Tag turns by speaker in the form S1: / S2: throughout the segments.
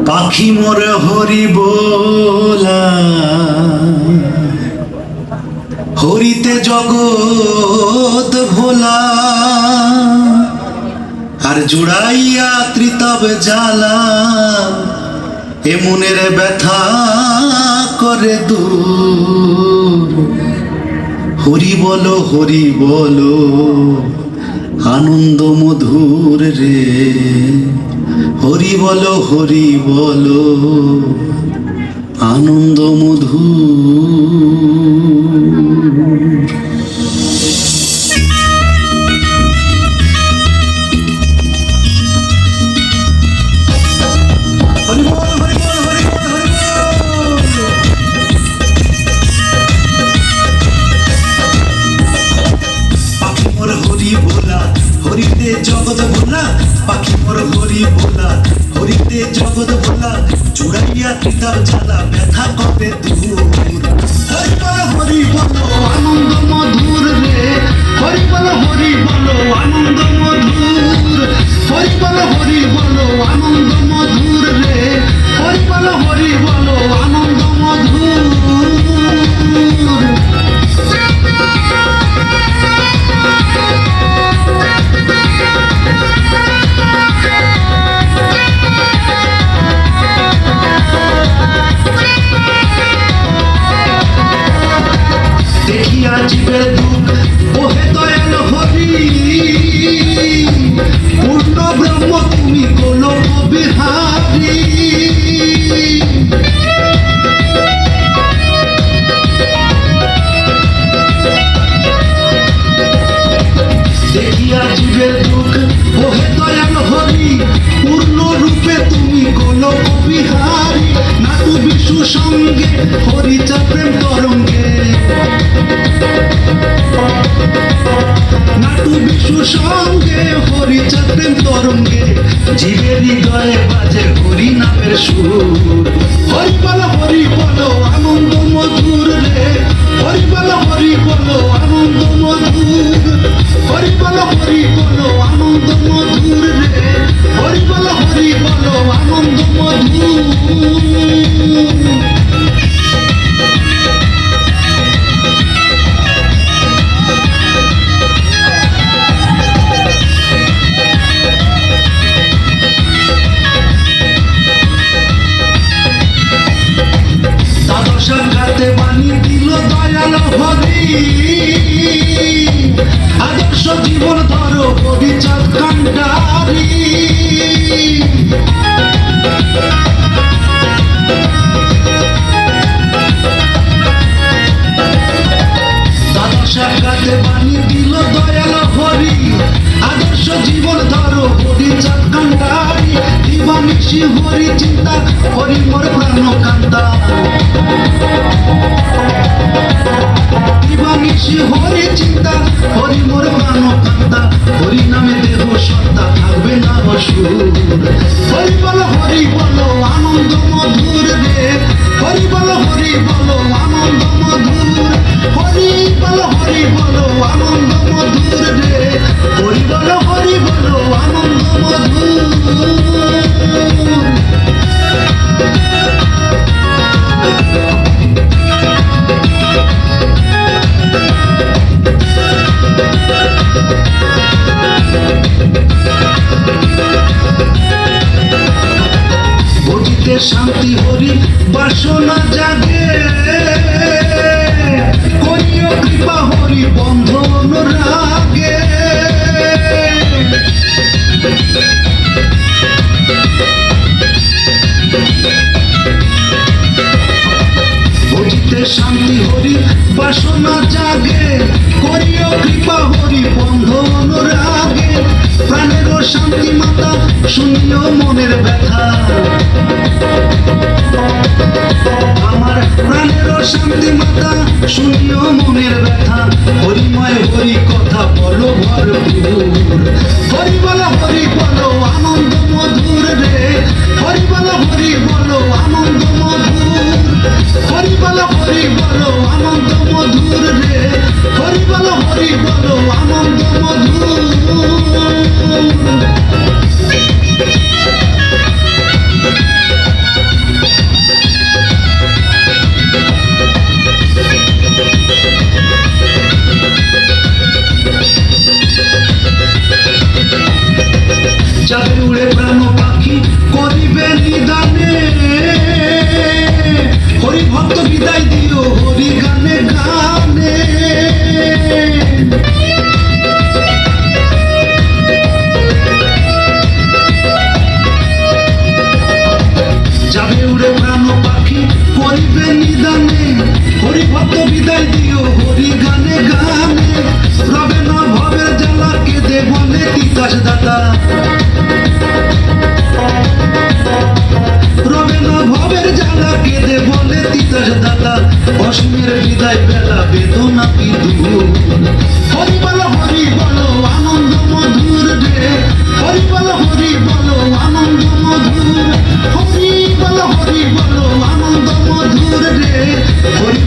S1: পাখি মোর হরি বলা, হরিতে জগৎ ভোলা, আর জুড়াইয়া ত্রিতব জ্বালা, এ মনের ব্যথা করে দূর। হরি বলো হরি বলো আনন্দ মধুর রে, হরি বলো হরি বলো আনন্দ মধুর। হরিতে জগৎ ভোলা, পাখি মোর হরি বলা, হরিতে জগৎ ভোলা, জুড়াইয়া ত্রিতব জ্বালা, ব্যথা করে দূর। হরি বলো হরি বলো আনন্দ মধুর রে, হরি বলো হরি বলো আনন্দ মধুর, হরি বলো হরি বলো আনন্দ মধুর রে, হরি বলো হরি বলো আনন্দ মধুর। দেখিয়া জীবে দুঃখ ওহে দয়াল হরি, পূর্ণ ব্রহ্ম তুমি গোলক বিহারী। দেখিয়া জীবে দুঃখ ওহে দয়াল হরি, পূর্ণ রূপে তুমি গোলক বিহারী। নাটু বিশু সঙ্গে হরিচা প্রেম তরঙ্গে, নাটু বিশু সঙ্গে হরিচা প্রেম তরঙ্গে, জীবের হৃদয়ে বাজে হরি নামের সুর। হরি বলো আনন্দ মধুর রে, হরি বলো আনন্দ মধুর, হরি বলো আনন্দ মধুর রে, হরি বলো আনন্দ মধুর। গাতে বাণী দিল দয়াল হরি, আদর্শ জীবন ধরো হরিচাঁদ কান্ডারি। গাতে বাণী দিল দয়াল হরি, আদর্শ জীবন ধরো হরিচাঁদ কান্ডারি। দিবানিশি হরি চিন্তা হরি মোর প্রাণ কান্দা, দিবানিশি হরি চিন্তা হরি মোর প্রাণ কান্দা। হরি নামে দেহ সত্তা থাকবে না অসুর। হরি বলো আনন্দ মধুর রে, হরি বলো আনন্দ মধুর, হরি বলো আনন্দ মধুর রে, হরি বলো আনন্দ মধুর। বুঝিতে শান্তি হরি বাসনা জাগে, করিও কৃপা হরি বন্ধ অনুরাগে। বুঝিতে শান্তি হরি বাসনা জাগে, করিও কৃপা হরি বন্ধ অনুরাগে। প্রাণের শান্তি মাতা শুনিও মনের ব্যথা, আমার প্রাণের শান্তি মাতা শুনিও মনের ব্যথা। হরিময় হরি কথা বলো ভরপুর, হরি বলো আনন্দ মধুর রে, হরি বলো আনন্দ মধুর, হরি বলো আনন্দ মধুর রে, হরি বলো আনন্দ মধুর। যাবে উড়ে প্রাণ পাখি করিবে নিদানে হরি ভক্ত বিদায় দিও হরি গানে গানে যাবে উড়ে প্রাণ পাখি করিবে নিদানে হরি ভক্ত বিদায় দিও হরি গানে গানে রবে না ভবের জ্বালা কেঁদে বলে তিতাস দাদা রবে না ভবের জ্বালা কেঁদে বলে তিতাস দাদা অসীমের বিদায় বেলা বেদনা কি দূর হরি বলো আনন্দ মধুর রে হরি বলো আনন্দ মধুর হরি বলো আনন্দ মধুর রে হরি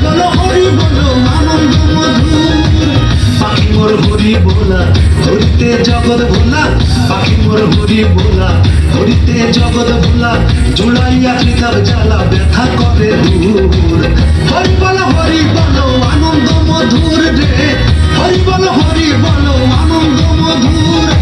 S1: বলো আনন্দ মধুর পাখি মোর হরি বলা হরিতে জগৎ ভোলা পাখি মোর হরি বলা হরিতে জগৎ ভোলা জুড়াইয়া কিতাব জ্বালা ব্যথা করে দূর হরি বলো আনন্দ মধুর রে হরি বলো আনন্দ মধুর